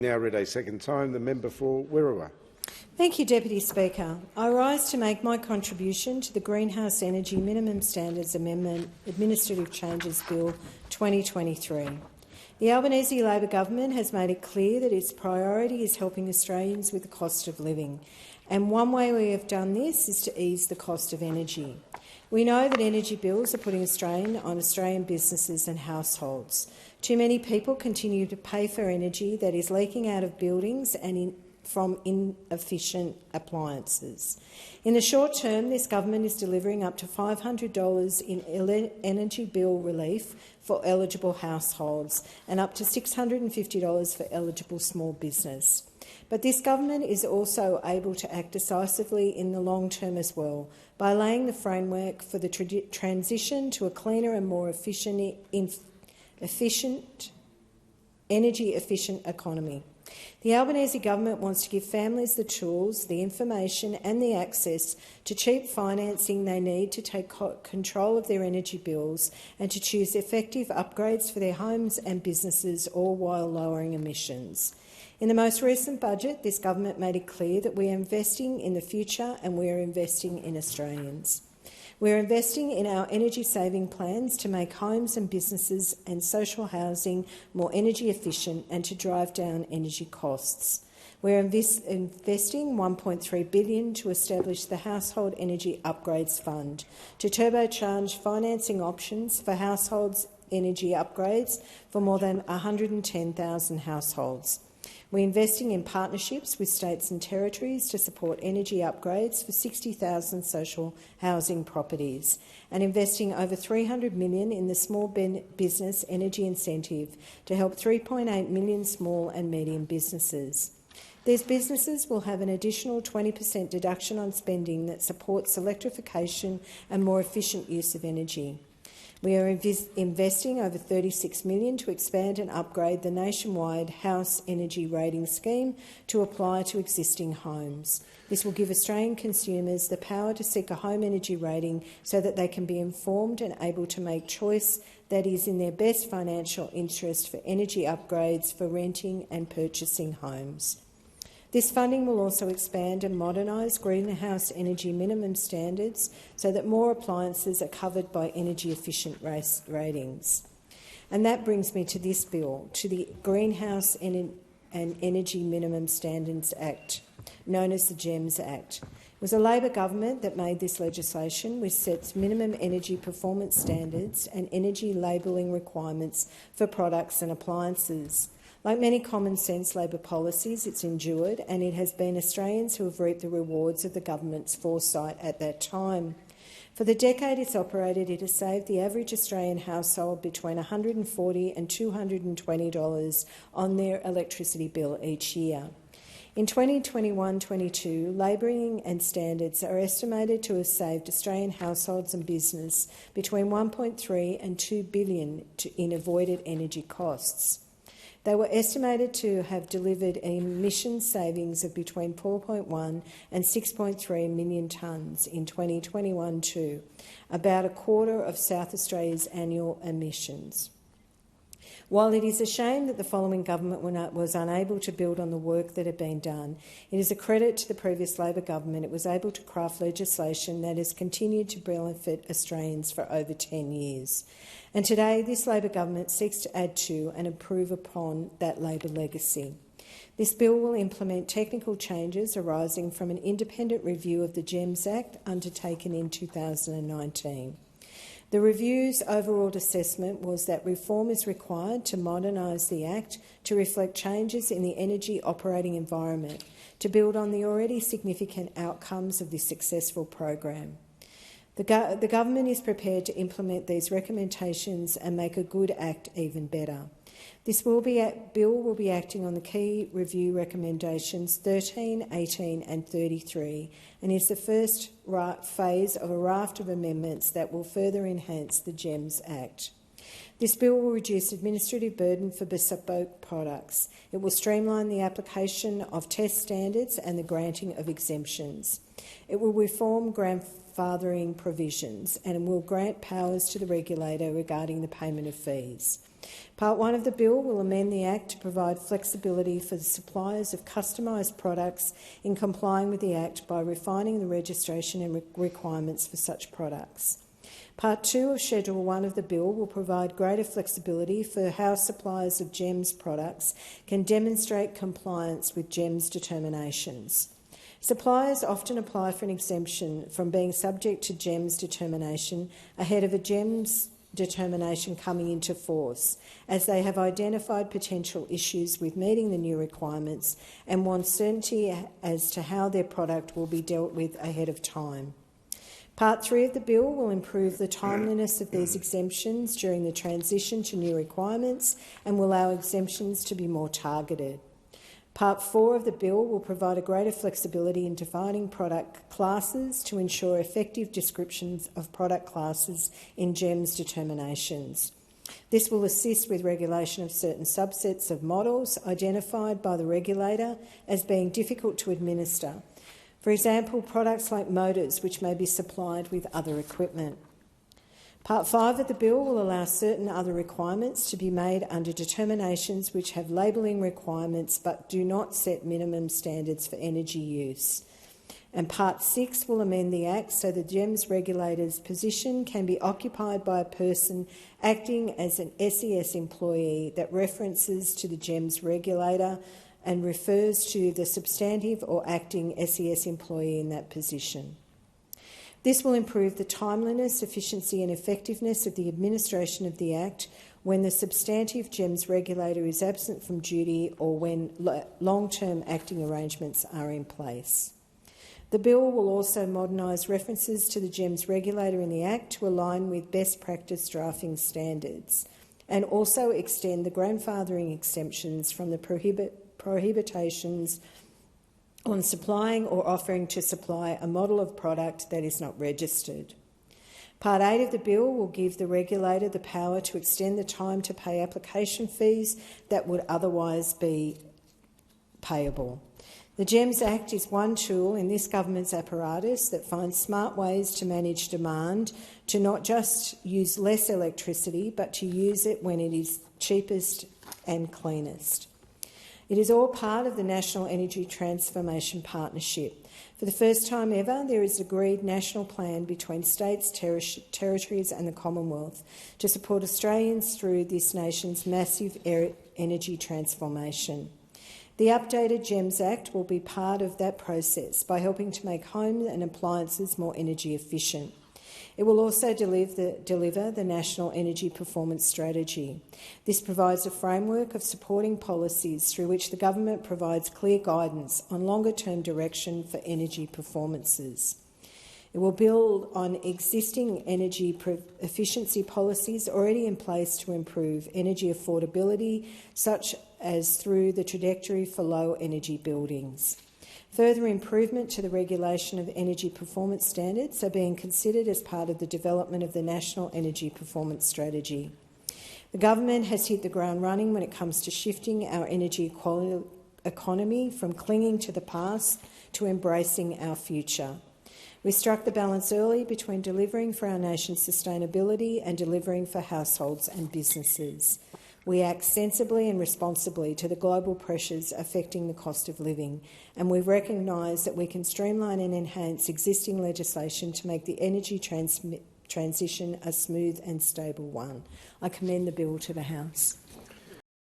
Now read a second time. The member for Wirrawar. Thank you, Deputy Speaker. I rise to make my contribution to the Greenhouse Energy Minimum Standards Amendment Administrative Changes Bill 2023. The Albanese Labor Government has made it clear that its priority is helping Australians with the cost of living, and one way we have done this is to ease the cost of energy. We know that energy bills are putting a strain on Australian businesses and households. Too many people continue to pay for energy that is leaking out of buildings and from inefficient appliances. In the short term, this government is delivering up to $500 in energy bill relief for eligible households and up to $650 for eligible small business. But this government is also able to act decisively in the long term as well by laying the framework for the transition to a cleaner and more energy-efficient economy. The Albanese Government wants to give families the tools, the information and the access to cheap financing they need to take control of their energy bills and to choose effective upgrades for their homes and businesses, all while lowering emissions. In the most recent budget, this government made it clear that we are investing in the future and we are investing in Australians. We are investing in our energy-saving plans to make homes and businesses and social housing more energy efficient and to drive down energy costs. We are investing $1.3 billion to establish the Household Energy Upgrades Fund, to turbocharge financing options for households' energy upgrades for more than 110,000 households. We're investing in partnerships with states and territories to support energy upgrades for 60,000 social housing properties and investing over $300 million in the Small Business Energy Incentive to help 3.8 million small and medium businesses. These businesses will have an additional 20% deduction on spending that supports electrification and more efficient use of energy. We are investing over $36 million to expand and upgrade the nationwide House Energy Rating Scheme to apply to existing homes. This will give Australian consumers the power to seek a home energy rating so that they can be informed and able to make choice that is in their best financial interest for energy upgrades for renting and purchasing homes. This funding will also expand and modernise greenhouse energy minimum standards so that more appliances are covered by energy-efficient ratings. And that brings me to this bill, to the Greenhouse and Energy Minimum Standards Act, known as the GEMS Act. It was a Labor government that made this legislation, which sets minimum energy performance standards and energy labelling requirements for products and appliances. Like many common-sense Labor policies, it's endured, and it has been Australians who have reaped the rewards of the government's foresight at that time. For the decade it's operated, it has saved the average Australian household between $140 and $220 on their electricity bill each year. In 2021-22, labelling and standards are estimated to have saved Australian households and business between $1.3 and $2 billion in avoided energy costs. They were estimated to have delivered emissions savings of between 4.1 and 6.3 million tonnes in 2021-2, about a quarter of South Australia's annual emissions. While it is a shame that the following government was unable to build on the work that had been done, it is a credit to the previous Labor government it was able to craft legislation that has continued to benefit Australians for over 10 years. And today, this Labor government seeks to add to and improve upon that Labor legacy. This bill will implement technical changes arising from an independent review of the GEMS Act undertaken in 2019. The review's overall assessment was that reform is required to modernise the Act to reflect changes in the energy operating environment, to build on the already significant outcomes of this successful program. The government is prepared to implement these recommendations and make a good Act even better. This bill will be acting on the key review recommendations 13, 18 and 33 and is the first phase of a raft of amendments that will further enhance the GEMS Act. This bill will reduce administrative burden for bespoke products. It will streamline the application of test standards and the granting of exemptions. It will reform grandfathering provisions and will grant powers to the regulator regarding the payment of fees. Part 1 of the bill will amend the Act to provide flexibility for the suppliers of customised products in complying with the Act by refining the registration and requirements for such products. Part 2 of Schedule 1 of the bill will provide greater flexibility for how suppliers of GEMS products can demonstrate compliance with GEMS determinations. Suppliers often apply for an exemption from being subject to GEMS determination ahead of a GEMS determination coming into force, as they have identified potential issues with meeting the new requirements and want certainty as to how their product will be dealt with ahead of time. Part 3 of the bill will improve the timeliness of these exemptions during the transition to new requirements and will allow exemptions to be more targeted. Part 4 of the bill will provide a greater flexibility in defining product classes to ensure effective descriptions of product classes in GEMS determinations. This will assist with regulation of certain subsets of models identified by the regulator as being difficult to administer. For example, products like motors which may be supplied with other equipment. Part 5 of the bill will allow certain other requirements to be made under determinations which have labelling requirements but do not set minimum standards for energy use. And Part 6 will amend the Act so the GEMS regulator's position can be occupied by a person acting as an SES employee that references to the GEMS regulator and refers to the substantive or acting SES employee in that position. This will improve the timeliness, efficiency and effectiveness of the administration of the Act when the substantive GEMS regulator is absent from duty or when long-term acting arrangements are in place. The bill will also modernise references to the GEMS regulator in the Act to align with best practice drafting standards and also extend the grandfathering exemptions from the prohibitions on supplying or offering to supply a model of product that is not registered. Part 8 of the bill will give the regulator the power to extend the time to pay application fees that would otherwise be payable. The GEMS Act is one tool in this government's apparatus that finds smart ways to manage demand, to not just use less electricity, but to use it when it is cheapest and cleanest. It is all part of the National Energy Transformation Partnership. For the first time ever, there is an agreed national plan between states, territories and the Commonwealth to support Australians through this nation's massive energy transformation. The updated GEMS Act will be part of that process by helping to make homes and appliances more energy efficient. It will also deliver the National Energy Performance Strategy. This provides a framework of supporting policies through which the government provides clear guidance on longer-term direction for energy performances. It will build on existing energy efficiency policies already in place to improve energy affordability, such as through the trajectory for low energy buildings. Further improvement to the regulation of energy performance standards are being considered as part of the development of the National Energy Performance Strategy. The government has hit the ground running when it comes to shifting our energy economy from clinging to the past to embracing our future. We struck the balance early between delivering for our nation's sustainability and delivering for households and businesses. We act sensibly and responsibly to the global pressures affecting the cost of living, and we recognise that we can streamline and enhance existing legislation to make the energy transition a smooth and stable one. I commend the bill to the House.